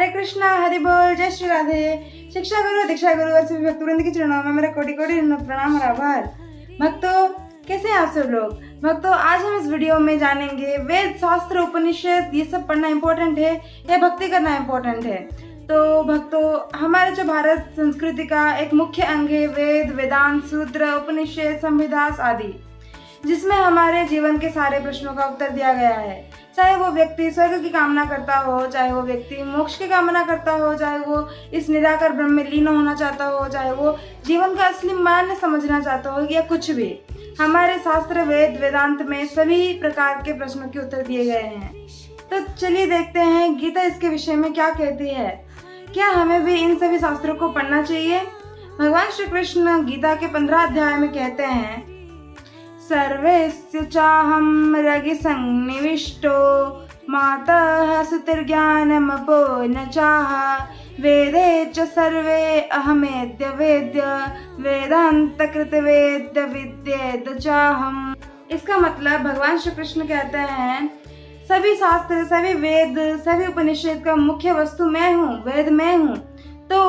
हरे कृष्णा, हरि बोल, जय श्री राधे। शिक्षा गुरु दीक्षा गुरु और सभी भक्तवृंद के चरणों में मेरा कोटि कोटि प्रणाम और आभार। भक्तों, कैसे हैं आप सब लोग? भक्तों, आज हम इस वीडियो में जानेंगे वेद, शास्त्र, उपनिषद ये सब पढ़ना इम्पोर्टेंट है या भक्ति करना इम्पोर्टेंट है। तो भक्तों, हमारे जो भारत संस्कृति का एक मुख्य अंग है वेद, वेदांत, सूत्र, उपनिषद, संहिता आदि, जिसमें हमारे जीवन के सारे प्रश्नों का उत्तर दिया गया है। चाहे वो व्यक्ति स्वर्ग की कामना करता हो, चाहे वो व्यक्ति मोक्ष की कामना करता हो, चाहे वो इस निराकार ब्रह्म में लीन होना चाहता हो, चाहे वो जीवन का असली मान्य समझना चाहता हो या कुछ भी, हमारे शास्त्र वेद वेदांत में सभी प्रकार के प्रश्नों के उत्तर दिए गए हैं। तो चलिए देखते हैं गीता इसके विषय में क्या कहती है। क्या हमें भी इन सभी शास्त्रों को पढ़ना चाहिए? भगवान श्री कृष्ण गीता के 15 अध्याय में कहते हैं, सर्वेस्य चाहं रगि सन्निविष्टो मातः सुतिर्ज्ञानमपो न चाह वेदे च सर्वे अहमेद्य वेद्य वेदांत कृत वेद्य विद्येद चाहम्। इसका मतलब भगवान श्री कृष्ण कहते हैं, सभी शास्त्र, सभी वेद, सभी उपनिषद का मुख्य वस्तु मैं हूँ, वेद मैं हूँ। तो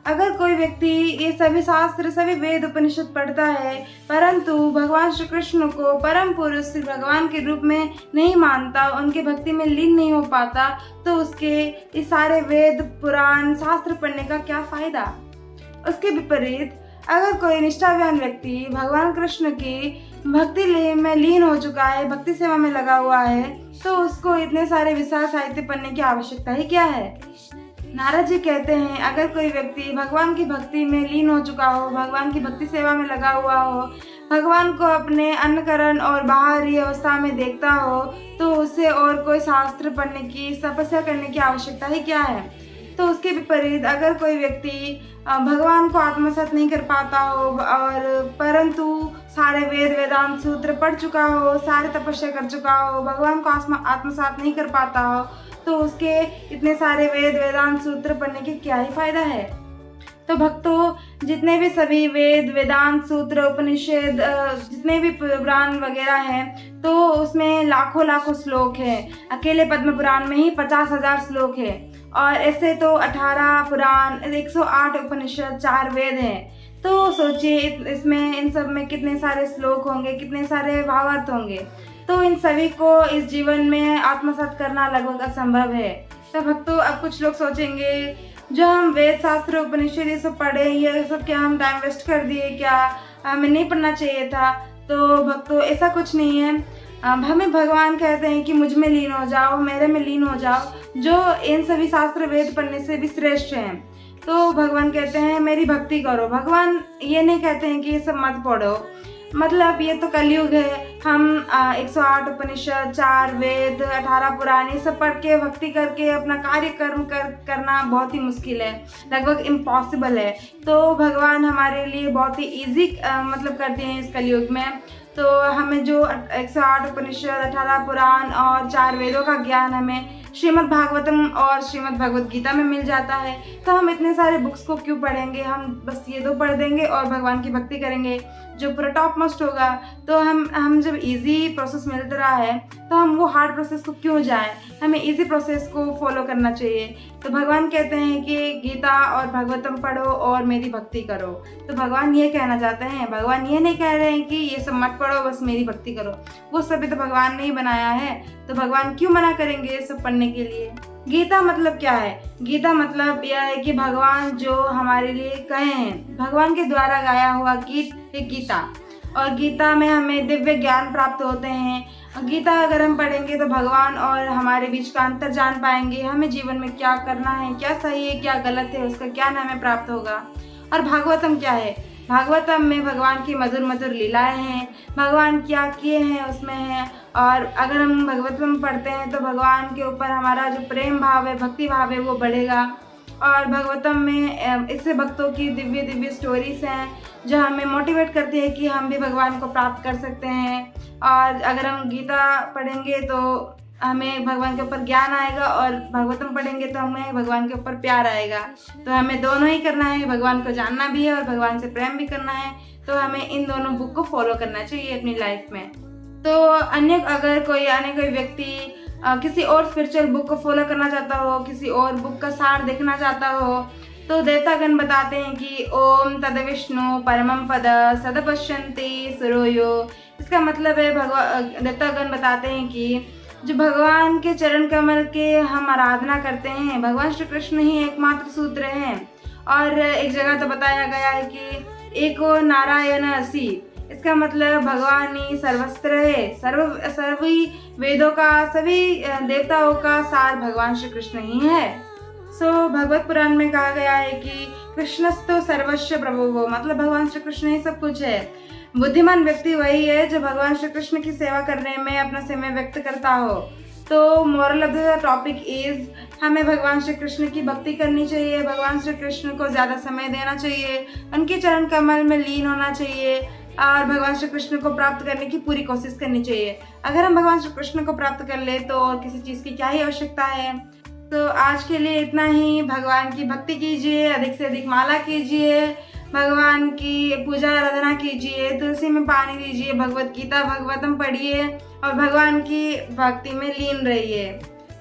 अगर कोई व्यक्ति ये सभी शास्त्र, सभी वेद, उपनिषद पढ़ता है परंतु भगवान श्री कृष्ण को परम पुरुष श्री भगवान के रूप में नहीं मानता, उनके भक्ति में लीन नहीं हो पाता, तो उसके ये सारे वेद, पुराण, शास्त्र पढ़ने का क्या फायदा? उसके विपरीत अगर कोई निष्ठावान व्यक्ति भगवान कृष्ण की भक्ति में लीन हो चुका है, भक्ति सेवा में लगा हुआ है, तो उसको इतने सारे विशाल साहित्य पढ़ने की आवश्यकता ही क्या है? नारद जी कहते हैं, अगर कोई व्यक्ति भगवान की भक्ति में लीन हो चुका हो, भगवान की भक्ति सेवा में लगा हुआ हो, भगवान को अपने अंतःकरण और बाहरी अवस्था में देखता हो, तो उसे और कोई शास्त्र पढ़ने की, तपस्या करने की आवश्यकता ही क्या है? तो उसके विपरीत अगर कोई व्यक्ति भगवान को आत्मसात नहीं कर पाता हो और परंतु सारे वेद वेदांत सूत्र पढ़ चुका हो, सारे तपस्या कर चुका हो, भगवान को आत्मसात नहीं कर पाता हो, तो उसके इतने सारे वेद वेदांत सूत्र पढ़ने के क्या ही फायदा है? तो भक्तों, जितने भी सभी वेद वेदांत सूत्र उपनिषद जितने भी पुराण वगैरह हैं, तो उसमें लाखों लाखों श्लोक हैं। अकेले पद्म पुराण में ही 50,000 श्लोक है और ऐसे तो 18 पुराण, 108 उपनिषद, 4 वेद हैं। तो सोचिए इसमें, इन सब में कितने सारे श्लोक होंगे, कितने सारे भावार्थ होंगे। तो इन सभी को इस जीवन में आत्मसात करना लगभग असंभव है। तो भक्तों, अब कुछ लोग सोचेंगे, जो हम वेद शास्त्र उपनिषद ये सब पढ़े, ये सब क्या हम टाइम वेस्ट कर दिए क्या, हमें नहीं पढ़ना चाहिए था? तो भक्तों, ऐसा कुछ नहीं है। हमें भगवान कहते हैं कि मुझ में लीन हो जाओ, मेरे में लीन हो जाओ, जो इन सभी शास्त्र वेद पढ़ने से भी श्रेष्ठ हैं। तो भगवान कहते हैं मेरी भक्ति करो। भगवान ये नहीं कहते हैं कि ये सब मत पढ़ो। मतलब ये तो कलयुग है, हम 108 उपनिषद, 4 वेद, 18 पुराण ये सब पढ़ के भक्ति करके अपना कार्य कर्म करना बहुत ही मुश्किल है, लगभग इम्पॉसिबल है। तो भगवान हमारे लिए बहुत ही इजी मतलब करते हैं इस कलयुग में। तो हमें जो 108 उपनिषद, 18 पुराण और 4 वेदों का ज्ञान हमें श्रीमद् भागवतम और श्रीमद् भगवद गीता में मिल जाता है। तो हम इतने सारे बुक्स को क्यों पढ़ेंगे? हम बस ये 2 पढ़ देंगे और भगवान की भक्ति करेंगे, जो पूरा टॉप मोस्ट होगा। तो हम जब इजी प्रोसेस मिल रहा है तो हम वो हार्ड प्रोसेस को क्यों जाएं? हमें इजी प्रोसेस को फॉलो करना चाहिए। तो भगवान कहते हैं कि गीता और भागवतम पढ़ो और मेरी भक्ति करो। तो भगवान ये कहना चाहते हैं, भगवान ये नहीं कह रहे हैं कि ये सब मत पढ़ो, बस मेरी भक्ति करो। वो सभी तो भगवान ने ही बनाया है, तो भगवान क्यों मना करेंगे ये सब पढ़ने के लिए? गीता मतलब क्या है? गीता मतलब यह है कि भगवान जो हमारे लिए कहे हैं, भगवान के द्वारा गाया हुआ गीत है गीता। और गीता में हमें दिव्य ज्ञान प्राप्त होते हैं। गीता अगर हम पढ़ेंगे तो भगवान और हमारे बीच का अंतर जान पाएंगे, हमें जीवन में क्या करना है, क्या सही है, क्या गलत है, उसका ज्ञान हमें प्राप्त होगा। और भागवतम क्या है? भागवतम में भगवान की मधुर मधुर लीलाएं हैं, भगवान क्या किए हैं उसमें है। और अगर हम भागवतम पढ़ते हैं तो भगवान के ऊपर हमारा जो प्रेम भाव है, भक्ति भाव है, वो बढ़ेगा। और भागवतम में इससे भक्तों की दिव्य दिव्य स्टोरीज हैं जो हमें मोटिवेट करती है कि हम भी भगवान को प्राप्त कर सकते हैं। और अगर हम गीता पढ़ेंगे तो हमें भगवान के ऊपर ज्ञान आएगा और भागवतम पढ़ेंगे तो हमें भगवान के ऊपर प्यार आएगा। तो हमें दोनों ही करना है, भगवान को जानना भी है और भगवान से प्रेम भी करना है। तो हमें इन दोनों बुक को फॉलो करना चाहिए अपनी लाइफ में। तो अगर कोई व्यक्ति किसी और स्पिरिचुअल बुक को फॉलो करना चाहता हो, किसी और बुक का सार देखना चाहता हो, तो देवतागण बताते हैं कि ओम तद विष्णु परमम पद सदपश्यन्ति सुरोयो। इसका मतलब है देवतागण बताते हैं कि जो भगवान के चरण कमल के हम आराधना करते हैं, भगवान श्री कृष्ण ही एकमात्र सूत्र हैं। और एक जगह तो बताया गया है कि एको नारायण असि। इसका मतलब भगवान ही सर्वस्त्र है, सभी वेदों का, सभी देवताओं का सार भगवान श्री कृष्ण ही है। भगवत पुराण में कहा गया है कि कृष्णस्तु सर्वस्व प्रभुवो, मतलब भगवान श्री कृष्ण ही सब कुछ है। बुद्धिमान व्यक्ति वही है जो भगवान श्री कृष्ण की सेवा करने में अपना समय व्यक्त करता हो। तो moral of the topic is, हमें भगवान श्री कृष्ण की भक्ति करनी चाहिए, भगवान श्री कृष्ण को ज़्यादा समय देना चाहिए, उनके चरण कमल में लीन होना चाहिए और भगवान श्री कृष्ण को प्राप्त करने की पूरी कोशिश करनी चाहिए। अगर हम भगवान श्री कृष्ण को प्राप्त कर ले तो और किसी चीज़ की क्या ही आवश्यकता है। तो आज के लिए इतना ही। भगवान की भक्ति कीजिए, अधिक से अधिक माला कीजिए, भगवान की पूजा आराधना कीजिए, तुलसी में पानी दीजिए, भगवत गीता भागवतम पढ़िए और भगवान की भक्ति में लीन रहिए।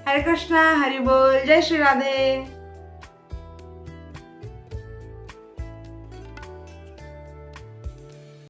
हरे कृष्णा, हरि बोल, जय श्री राधे।